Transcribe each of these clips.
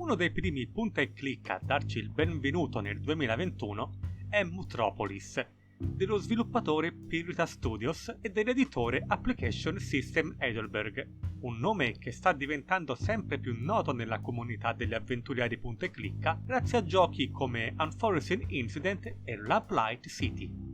Uno dei primi punta e clicca a darci il benvenuto nel 2021 è Mutropolis, dello sviluppatore Pirita Studios e dell'editore Application System Heidelberg, un nome che sta diventando sempre più noto nella comunità degli avventurieri punta e clicca grazie a giochi come Unforeseen Incident e Lamplight City.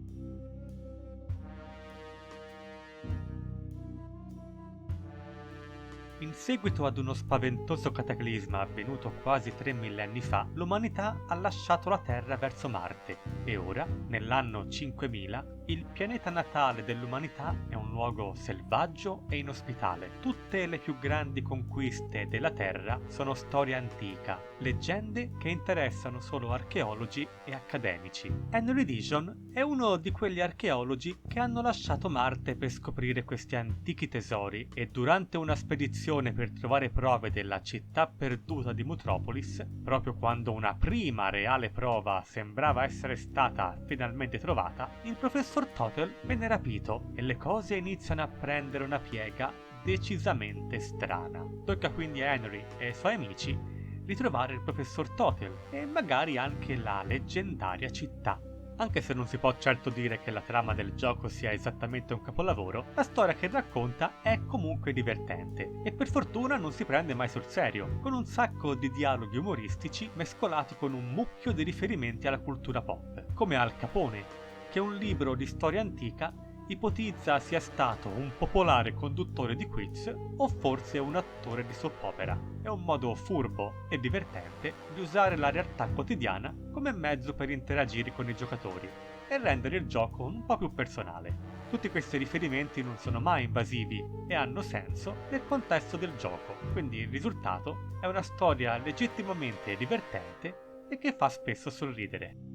In seguito ad uno spaventoso cataclisma avvenuto quasi 3 millenni fa, l'umanità ha lasciato la Terra verso Marte e ora, nell'anno 5000, il pianeta natale dell'umanità è un luogo selvaggio e inospitale. Tutte le più grandi conquiste della Terra sono storia antica, leggende che interessano solo archeologi e accademici. Henry Dijon è uno di quegli archeologi che hanno lasciato Marte per scoprire questi antichi tesori e durante una spedizione per trovare prove della città perduta di Mutropolis, proprio quando una prima reale prova sembrava essere stata finalmente trovata, il professor Totel venne rapito e le cose iniziano a prendere una piega decisamente strana. Tocca quindi a Henry e ai suoi amici ritrovare il professor Totel e magari anche la leggendaria città. Anche se non si può certo dire che la trama del gioco sia esattamente un capolavoro, la storia che racconta è comunque divertente e per fortuna non si prende mai sul serio, con un sacco di dialoghi umoristici mescolati con un mucchio di riferimenti alla cultura pop, come Al Capone, che un libro di storia antica ipotizza sia stato un popolare conduttore di quiz o forse un attore di soap opera. È un modo furbo e divertente di usare la realtà quotidiana come mezzo per interagire con i giocatori e rendere il gioco un po' più personale. Tutti questi riferimenti non sono mai invasivi e hanno senso nel contesto del gioco, quindi il risultato è una storia legittimamente divertente e che fa spesso sorridere.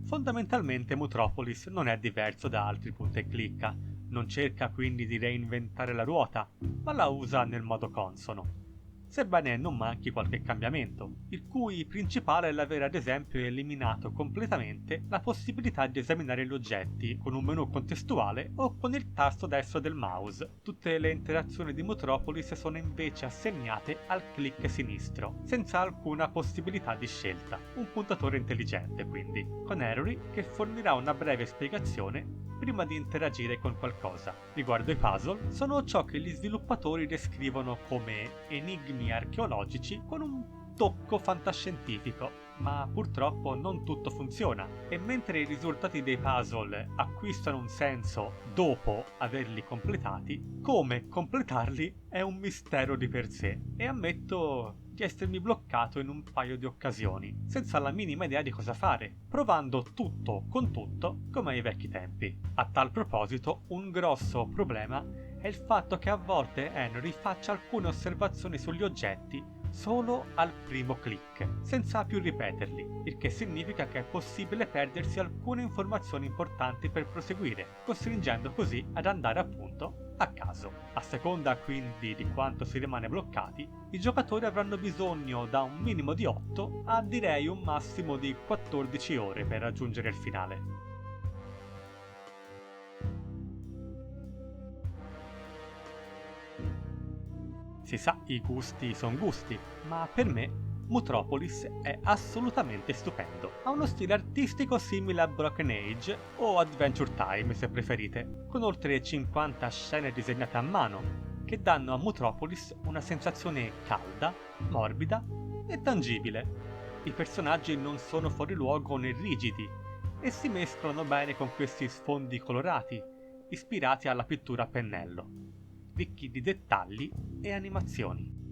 Fondamentalmente Mutropolis non è diverso da altri punta e clicca, non cerca quindi di reinventare la ruota, ma la usa nel modo consono. Sebbene non manchi qualche cambiamento, il cui principale è l'aver ad esempio eliminato completamente la possibilità di esaminare gli oggetti con un menu contestuale o con il tasto destro del mouse. Tutte le interazioni di Mutropolis sono invece assegnate al click sinistro, senza alcuna possibilità di scelta. Un puntatore intelligente quindi, con Harry che fornirà una breve spiegazione prima di interagire con qualcosa. Riguardo ai puzzle, sono ciò che gli sviluppatori descrivono come enigmi archeologici con un tocco fantascientifico, ma purtroppo non tutto funziona e mentre i risultati dei puzzle acquistano un senso dopo averli completati, come completarli è un mistero di per sé e ammetto di essermi bloccato in un paio di occasioni, senza la minima idea di cosa fare, provando tutto con tutto come ai vecchi tempi. A tal proposito, un grosso problema è il fatto che a volte Henry faccia alcune osservazioni sugli oggetti solo al primo click, senza più ripeterli, il che significa che è possibile perdersi alcune informazioni importanti per proseguire, costringendo così ad andare appunto a caso. A seconda quindi di quanto si rimane bloccati, i giocatori avranno bisogno da un minimo di 8 a direi un massimo di 14 ore per raggiungere il finale. Si sa, i gusti son gusti, ma per me Mutropolis è assolutamente stupendo. Ha uno stile artistico simile a Broken Age o Adventure Time se preferite, con oltre 50 scene disegnate a mano, che danno a Mutropolis una sensazione calda, morbida e tangibile. I personaggi non sono fuori luogo né rigidi e si mescolano bene con questi sfondi colorati, ispirati alla pittura a pennello, ricchi di dettagli e animazioni.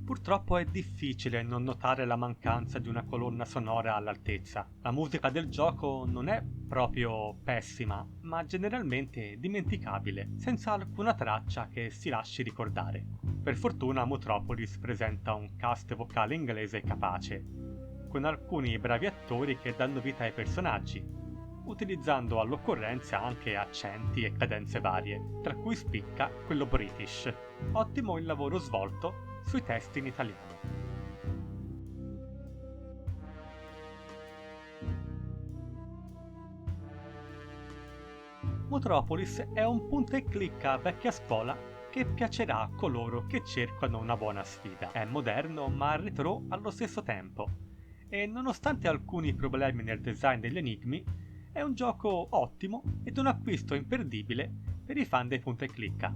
Purtroppo è difficile non notare la mancanza di una colonna sonora all'altezza. La musica del gioco non è proprio pessima, ma generalmente dimenticabile, senza alcuna traccia che si lasci ricordare. Per fortuna Mutropolis presenta un cast vocale inglese capace, con alcuni bravi attori che danno vita ai personaggi, utilizzando all'occorrenza anche accenti e cadenze varie, tra cui spicca quello British. Ottimo il lavoro svolto sui testi in italiano. Motropolis è un punta e clicca a vecchia scuola che piacerà a coloro che cercano una buona sfida. È moderno ma retro allo stesso tempo e nonostante alcuni problemi nel design degli enigmi, è un gioco ottimo ed un acquisto imperdibile per i fan dei punta e clicca.